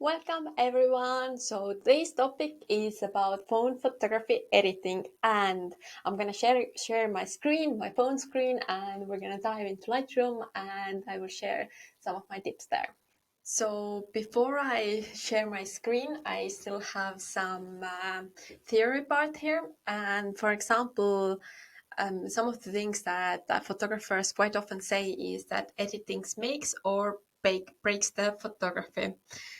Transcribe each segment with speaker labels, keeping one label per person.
Speaker 1: Welcome everyone. So today's topic is about phone photography editing, and I'm gonna share my screen, my phone screen, and we're gonna dive into Lightroom, and I will share some of my tips there. So before I share my screen, I still have some theory part here, and for example, some of the things that photographers quite often say is that editing makes or breaks the photography.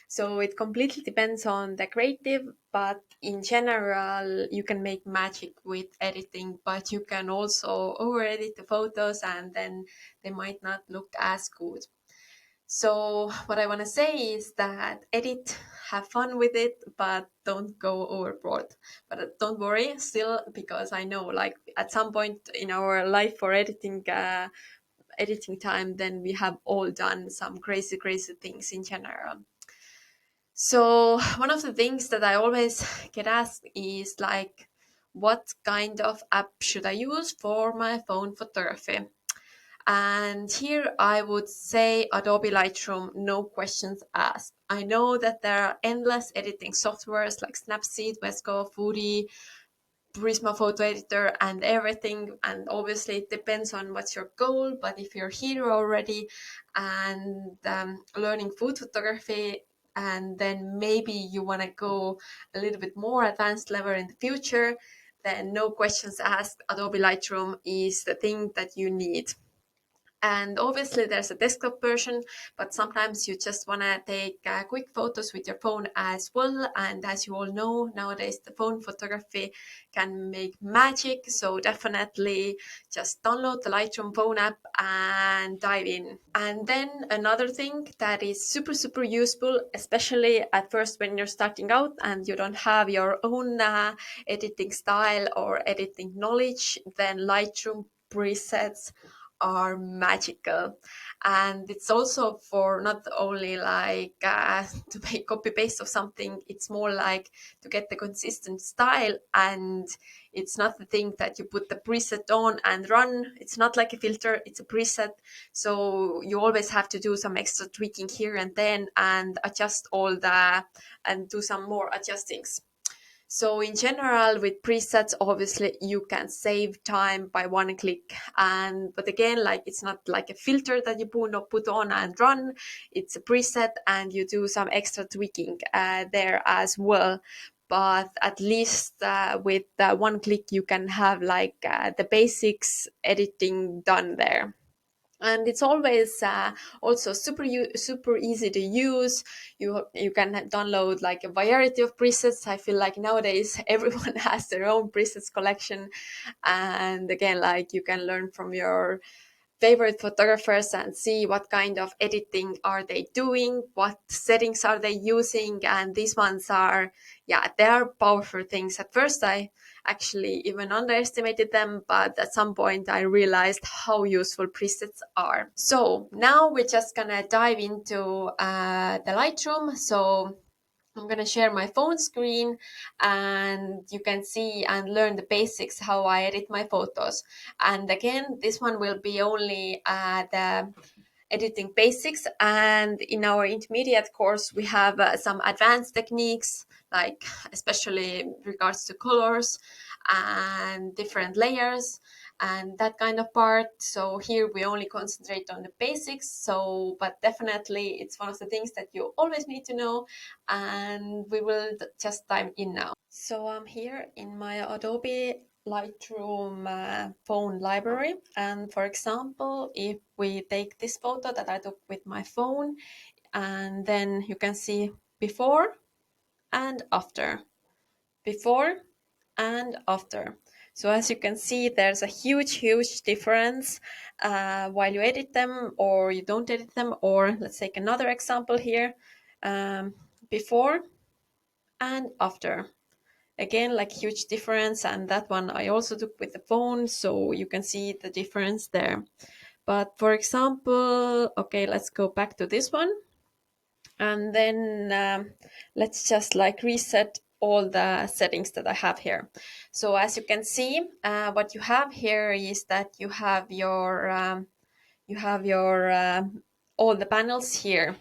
Speaker 1: So it completely depends on the creative, but in general, you can make magic with editing, but you can also over edit the photos and then they might not look as good. So what I want to say is that edit, have fun with it, but don't go overboard. But don't worry still, because I know like at some point in our life for editing time, then we have all done some crazy things in general. So one of the things that I always get asked is like, what kind of app should I use for my phone photography? And here I would say Adobe Lightroom, no questions asked. I know that there are endless editing softwares like Snapseed, Vesco, Foodie, Prisma Photo Editor, and everything. And obviously, it depends on what's your goal. But if you're here already and learning food photography, and then maybe you want to go a little bit more advanced level in the future, then no questions asked. Adobe Lightroom is the thing that you need. And obviously there's a desktop version, but sometimes you just want to take quick photos with your phone as well. And as you all know, nowadays the phone photography can make magic. So definitely just download the Lightroom phone app and dive in. And then another thing that is super useful, especially at first when you're starting out and you don't have your own editing style or editing knowledge, then Lightroom presets are magical. And it's also for not only like to make copy paste of something, it's more like to get the consistent style. And it's not the thing that you put the preset on and run. It's not like a filter, it's a preset. So you always have to do some extra tweaking here and then and adjust all the and do some more adjustings. So in general, with presets, obviously you can save time by one click. But again, like it's not like a filter that you put on and run. It's a preset, and you do some extra tweaking there as well. But at least with one click, you can have like the basics editing done there. And it's always also super easy to use. You can download like a variety of presets. I feel like nowadays everyone has their own presets collection, and again, like you can learn from your favorite photographers and see what kind of editing are they doing, what settings are they using. And these ones are, yeah, they are powerful things. At first I actually even underestimated them, but at some point I realized how useful presets are. So now we're just gonna dive into the Lightroom. So I'm going to share my phone screen, and you can see and learn the basics how I edit my photos. And again, this one will be only the editing basics. And in our intermediate course, we have some advanced techniques, like especially regards to colors and different layers and that kind of part. So here we only concentrate on the basics. So, but definitely it's one of the things that you always need to know, and we will just dive in now. So I'm here in my Adobe Lightroom phone library. And for example, if we take this photo that I took with my phone, and then you can see before and after, before and after. So as you can see, there's a huge difference while you edit them or you don't edit them. Or let's take another example here, before and after. Again, like huge difference. And that one I also took with the phone, so you can see the difference there. But for example, okay, let's go back to this one. And then let's just like reset all the settings that I have here. So as you can see, what you have here is that you have your all the panels here.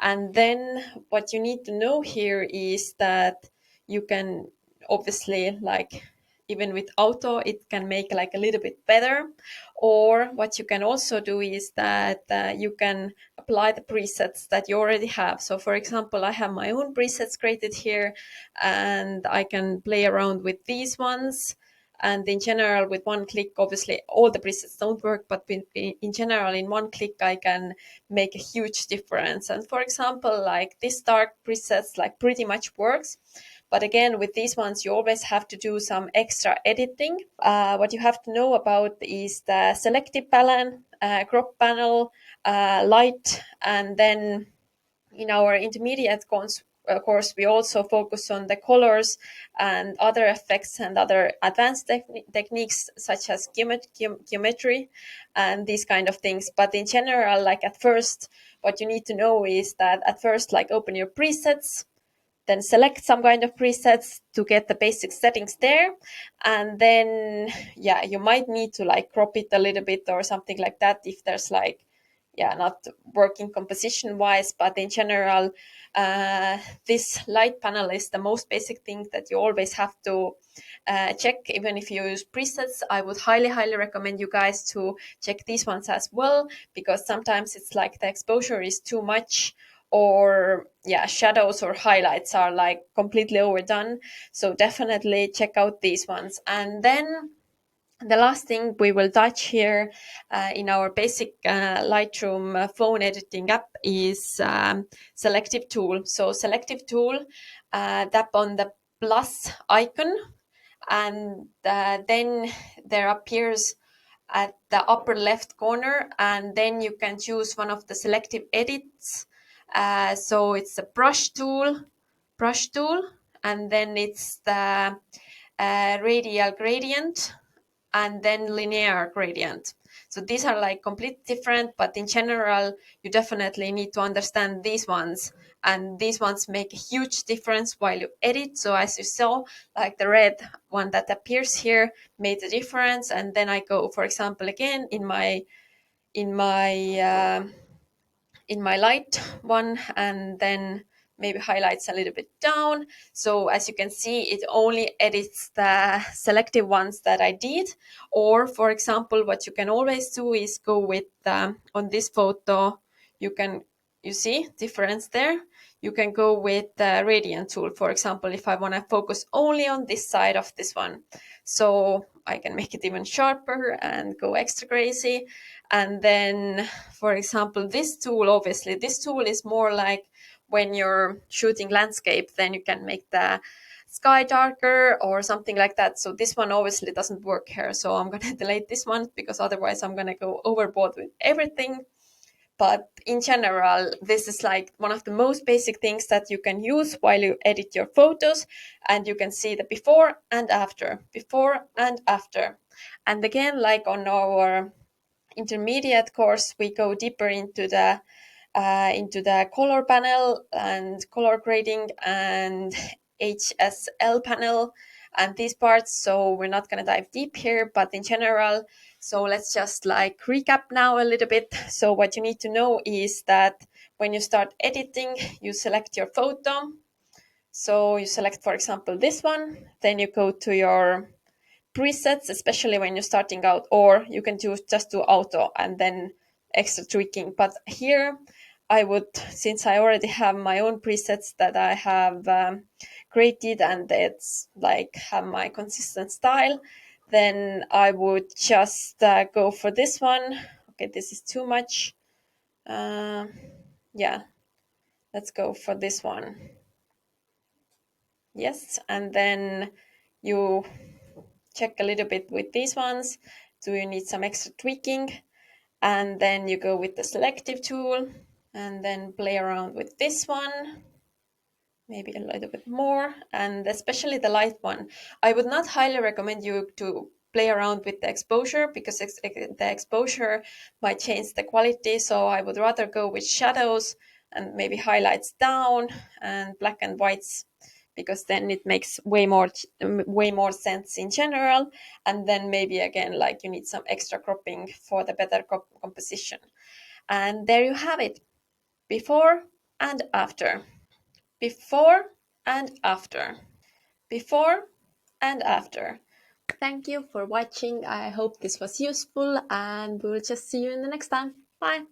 Speaker 1: And then what you need to know here is that you can obviously, like, even with auto, it can make like a little bit better. Or what you can also do is that you can apply the presets that you already have. So for example, I have my own presets created here, and I can play around with these ones. And in general, with one click, obviously all the presets don't work, but in general, in one click, I can make a huge difference. And for example, like this dark presets like pretty much works. But again, with these ones, you always have to do some extra editing. What you have to know about is the selective panel, crop panel, light, and then in our intermediate course, we also focus on the colors and other effects and other advanced techniques such as geometry and these kind of things. But in general, like at first, what you need to know is that at first, like open your presets, then select some kind of presets to get the basic settings there. And then, yeah, you might need to like crop it a little bit or something like that if there's like, yeah, not working composition wise. But in general, this light panel is the most basic thing that you always have to check. Even if you use presets, I would highly recommend you guys to check these ones as well, because sometimes it's like the exposure is too much, or yeah, shadows or highlights are like completely overdone. So definitely check out these ones. And then the last thing we will touch here in our basic Lightroom phone editing app is selective tool. So selective tool, tap on the plus icon, and then there appears at the upper left corner, and then you can choose one of the selective edits. So it's the brush tool, and then it's the radial gradient, and then linear gradient. So these are like completely different, but in general, you definitely need to understand these ones. And these ones make a huge difference while you edit. So as you saw, like the red one that appears here made a difference. And then I go, for example, again in my uh, in my light one, and then maybe highlights a little bit down. So as you can see, it only edits the selective ones that I did. Or for example, what you can always do is go with on this photo, you see difference there. You can go with the gradient tool, for example, if I want to focus only on this side of this one. So I can make it even sharper and go extra crazy. And then, for example, this tool, obviously, this tool is more like when you're shooting landscape, then you can make the sky darker or something like that. So this one obviously doesn't work here. So I'm going to delete this one, because otherwise I'm going to go overboard with everything. But in general, this is like one of the most basic things that you can use while you edit your photos, and you can see the before and after, before and after. And again, like on our intermediate course, we go deeper into the color panel and color grading and HSL panel and these parts. So we're not going to dive deep here, but in general, so let's just like recap now a little bit. So what you need to know is that when you start editing, you select your photo. So you select, for example, this one, then you go to your presets, especially when you're starting out, or you can just do auto and then extra tweaking. But here I would, since I already have my own presets that I have created, and it's like have my consistent style, then I would just go for this one. Okay, this is too much. Yeah, let's go for this one. Yes, and then you check a little bit with these ones. Do you need some extra tweaking? And then you go with the selective tool and then play around with this one, maybe a little bit more, and especially the light one. I would not highly recommend you to play around with the exposure, because the exposure might change the quality. So I would rather go with shadows and maybe highlights down and black and whites, because then it makes way more sense in general. And then maybe again, like you need some extra cropping for the better composition. And there you have it, before and after. Before and after. Before and after. Thank you for watching. I hope this was useful and we'll just see you in the next time. Bye.